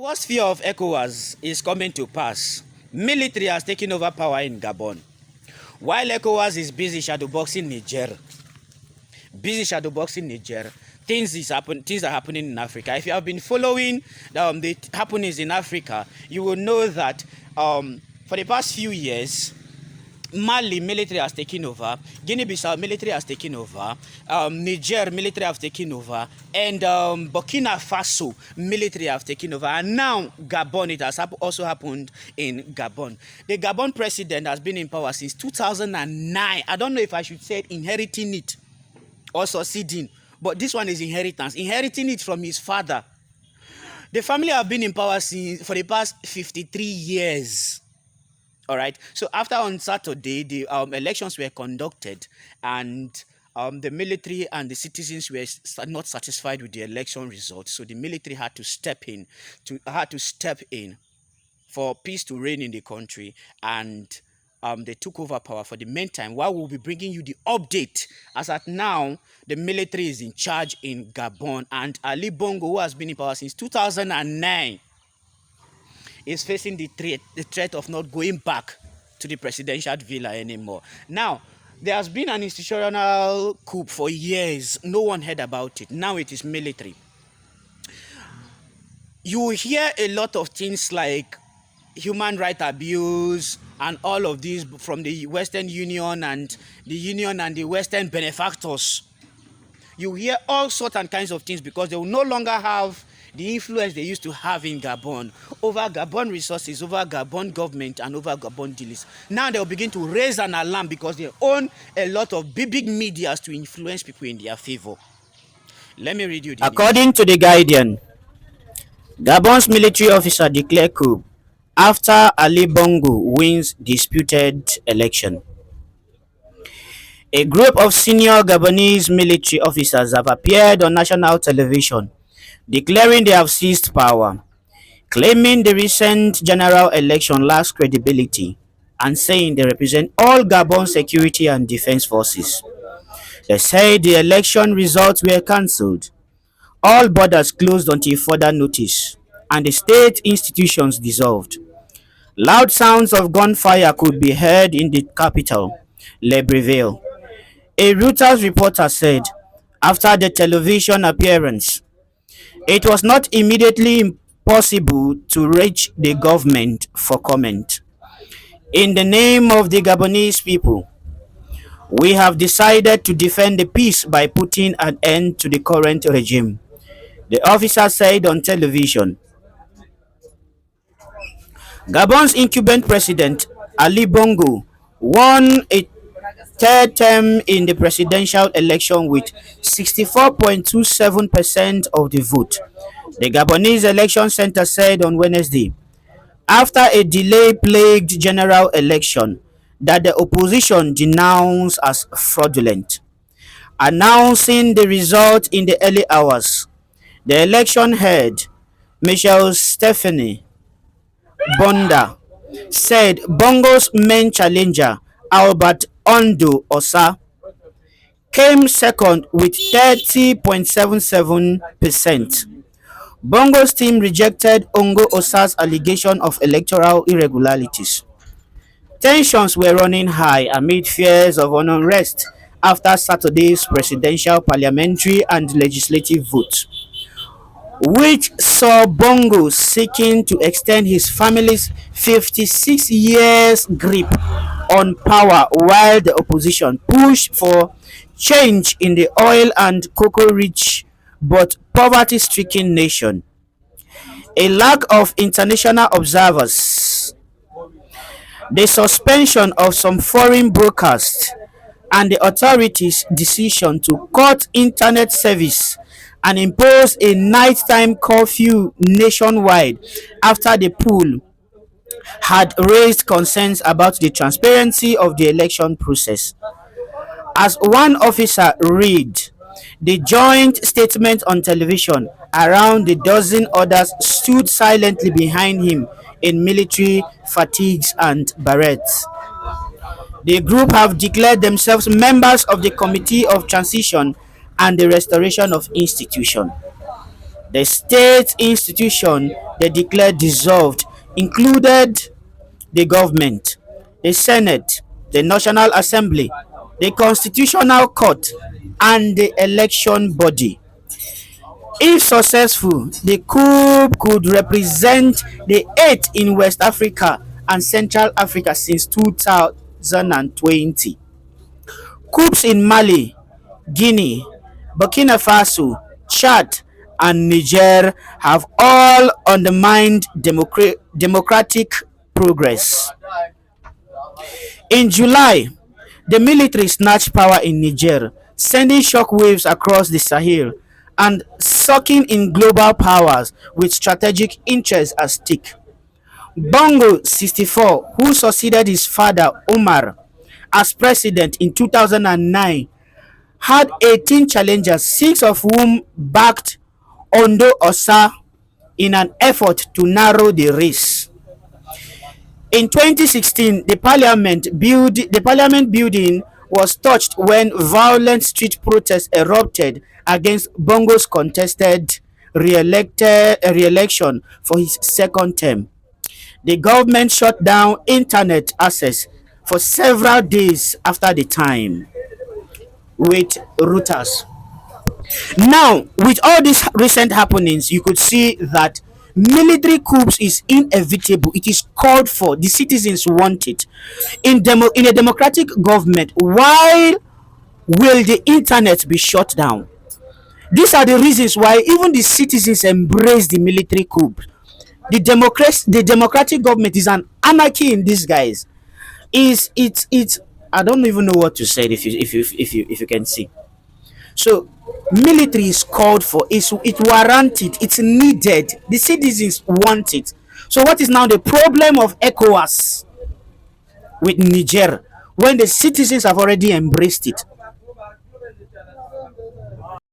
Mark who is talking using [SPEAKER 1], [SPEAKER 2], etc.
[SPEAKER 1] worst fear of ECOWAS is coming to pass. Military has taken over power in Gabon. While ECOWAS is busy shadowboxing Niger, things are happening in Africa. If you have been following the happenings in Africa, you will know that for the past few years, Mali military has taken over, Guinea-Bissau military has taken over, Niger military have taken over, and Burkina Faso military have taken over, and now Gabon, it has also happened in Gabon. The Gabon president has been in power since 2009. I don't know if I should say inheriting it or succeeding, but this one is inheriting it from his father. The family have been in power for the past 53 years. All right. So after on Saturday, the elections were conducted, and the military and the citizens were not satisfied with the election results. So the military had to step in for peace to reign in the country, and they took over power for the meantime. While we'll be bringing you the update, as at now, the military is in charge in Gabon, and Ali Bongo, who has been in power since 2009. Is facing the threat of not going back to the presidential villa anymore. Now, there has been an institutional coup for years. No one heard about it. Now it is military. You will hear a lot of things like human rights abuse and all of these from the Western Union and the Western benefactors. You hear all sorts and kinds of things because they will no longer have the influence they used to have in Gabon over Gabon resources, over Gabon government, and over Gabon dealers. Now they'll begin to raise an alarm because they own a lot of big medias to influence people in their favor. Let me read you the
[SPEAKER 2] According to The Guardian, Gabon's military officer declared coup after Ali Bongo wins disputed election. A group of senior Gabonese military officers have appeared on national television declaring they have seized power, claiming the recent general election lacks credibility, and saying they represent all Gabon security and defense forces. They say the election results were cancelled, all borders closed until further notice, and the state institutions dissolved. Loud sounds of gunfire could be heard in the capital, Libreville. A Reuters reporter said after the television appearance, it was not immediately possible to reach the government for comment. In the name of the Gabonese people, we have decided to defend the peace by putting an end to the current regime, the officer said on television. Gabon's incumbent president, Ali Bongo, won a third term in the presidential election with 64.27% of the vote, the Gabonese Election Center said on Wednesday, after a delay-plagued general election that the opposition denounced as fraudulent. Announcing the result in the early hours, the election head, Michel Stephanie Bonda, said Bongo's main challenger, Albert Ondo Osa, came second with 30.77%. Bongo's team rejected Ongo Osa's allegation of electoral irregularities. Tensions were running high amid fears of an unrest after Saturday's presidential, parliamentary, and legislative votes, which saw Bongo seeking to extend his family's 56 years grip on power while the opposition pushed for change in the oil and cocoa-rich but poverty-stricken nation. A lack of international observers, the suspension of some foreign broadcasts, and the authorities' decision to cut internet service and impose a nighttime curfew nationwide after the poll had raised concerns about the transparency of the election process. As one officer read the joint statement on television, around a dozen others stood silently behind him in military fatigues and berets. The group have declared themselves members of the Committee of Transition and the Restoration of Institution. The state institution they declared dissolved included the government, the Senate, the National Assembly, the Constitutional Court, and the election body. If successful, the coup could represent the eighth in West Africa and Central Africa since 2020. Coups in Mali, Guinea, Burkina Faso, Chad, and Niger have all undermined democratic progress. In July, the military snatched power in Niger, sending shockwaves across the Sahel and sucking in global powers with strategic interests at stake. Bongo 64, who succeeded his father Omar as president in 2009, had 18 challengers, six of whom backed Ondo Osa in an effort to narrow the race. In 2016, the parliament building was touched when violent street protests erupted against Bongo's contested re-election for his second term. The government shut down internet access for several days after the time with Reuters. Now, with all these recent happenings, you could see that military coups is inevitable. It is called for. The citizens want it. In a democratic government, why will the internet be shut down? These are the reasons why even the citizens embrace the military coup. The democratic government is an anarchy in disguise. Is it's I don't even know what to say if you can see. So military is called for, it warranted, it's needed, the citizens want it. So what is now the problem of ECOWAS with Niger when the citizens have already embraced it?